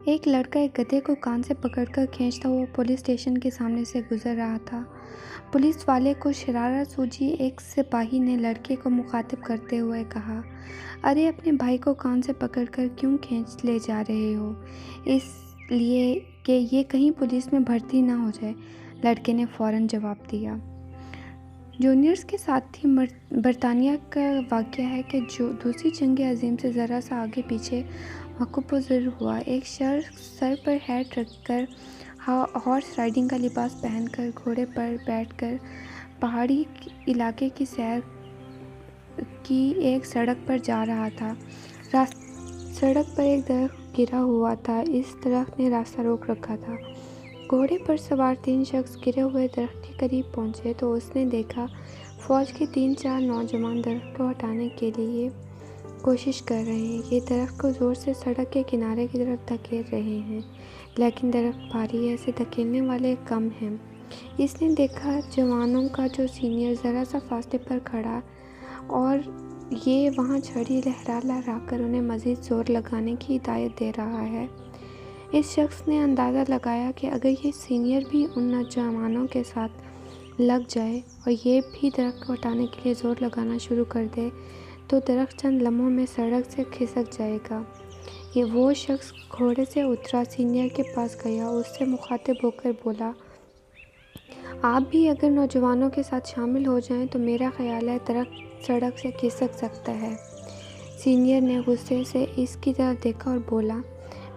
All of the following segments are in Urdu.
ایک لڑکا ایک گدھے کو کان سے پکڑ کر کھینچتا ہوا پولیس اسٹیشن کے سامنے سے گزر رہا تھا۔ پولیس والے کو شرارت سوجی ایک سپاہی نے لڑکے کو مخاطب کرتے ہوئے کہا، ارے اپنے بھائی کو کان سے پکڑ کر کیوں کھینچ لے جا رہے ہو؟ اس لیے کہ یہ کہیں پولیس میں بھرتی نہ ہو جائے، لڑکے نے فوراً جواب دیا۔ جونیئرز کے ساتھ ہی برطانیہ کا واقعہ ہے کہ جو دوسری جنگ عظیم سے ذرا سا آگے پیچھے وقوف پذیر ہوا۔ ایک شخص سر پر ہیٹ رکھ کر، ہارس رائڈنگ کا لباس پہن کر، گھوڑے پر بیٹھ کر پہاڑی علاقے کی سیر کی ایک سڑک پر جا رہا تھا۔ سڑک پر ایک درخت گرا ہوا تھا، اس درخت نے راستہ روک رکھا تھا۔ گھوڑے پر سوار 3 شخص گرے ہوئے درخت کے قریب پہنچے تو اس نے دیکھا فوج کے 3-4 نوجوان درخت کو ہٹانے کے لیے کوشش کر رہے ہیں۔ یہ درخت کو زور سے سڑک کے کنارے کی طرف دھکیل رہے ہیں، لیکن درخت بھاری ہے، اسے دھکیلنے والے کم ہیں۔ اس نے دیکھا جوانوں کا جو سینئر ذرا سا فاصلے پر کھڑا اور یہ وہاں چھڑی لہرا لہرا کر انہیں مزید زور لگانے کی ہدایت دے رہا ہے۔ اس شخص نے اندازہ لگایا کہ اگر یہ سینئر بھی ان نوجوانوں کے ساتھ لگ جائے اور یہ بھی درخت کو ہٹانے کے لیے زور لگانا شروع کر دے تو درخت چند لمحوں میں سڑک سے کھسک جائے گا۔ وہ شخص گھوڑے سے اترا، سینئر کے پاس گیا، اس سے مخاطب ہو کر بولا، آپ بھی اگر نوجوانوں کے ساتھ شامل ہو جائیں تو میرا خیال ہے درخت سڑک سے کھسک سکتا ہے۔ سینئر نے غصے سے اس کی طرف دیکھا اور بولا،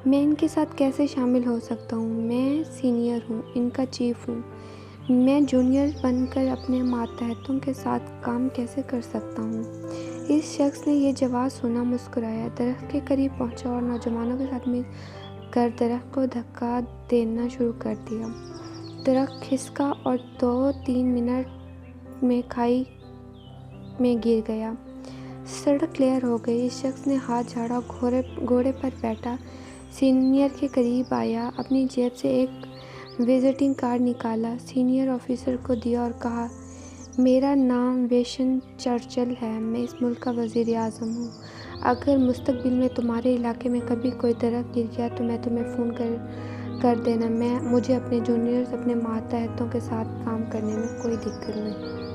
میں ان کے ساتھ کیسے شامل ہو سکتا ہوں؟ میں سینئر ہوں، ان کا چیف ہوں۔ میں جونیئر بن کر اپنے ماتحتوں کے ساتھ کام کیسے کر سکتا ہوں؟ اس شخص نے یہ جواب سنا، مسکرایا، درخت کے قریب پہنچا اور نوجوانوں کے ساتھ مل کر درخت کو دھکا دینا شروع کر دیا۔ درخت کھسکا اور 2-3 منٹ میں کھائی میں گر گیا۔ سڑک کلیئر ہو گئی۔ اس شخص نے ہاتھ جھاڑا، گھوڑے پر بیٹھا، سینئر کے قریب آیا، اپنی جیب سے ایک وزٹنگ کارڈ نکالا، سینئر آفیسر کو دیا اور کہا، میرا نام وینسٹن چرچل ہے، میں اس ملک کا وزیر اعظم ہوں۔ اگر مستقبل میں تمہارے علاقے میں کبھی کوئی درخت گر گیا تو میں تمہیں فون کر دینا، مجھے اپنے جونیئرز، اپنے ماتحتوں کے ساتھ کام کرنے میں کوئی دقت نہیں۔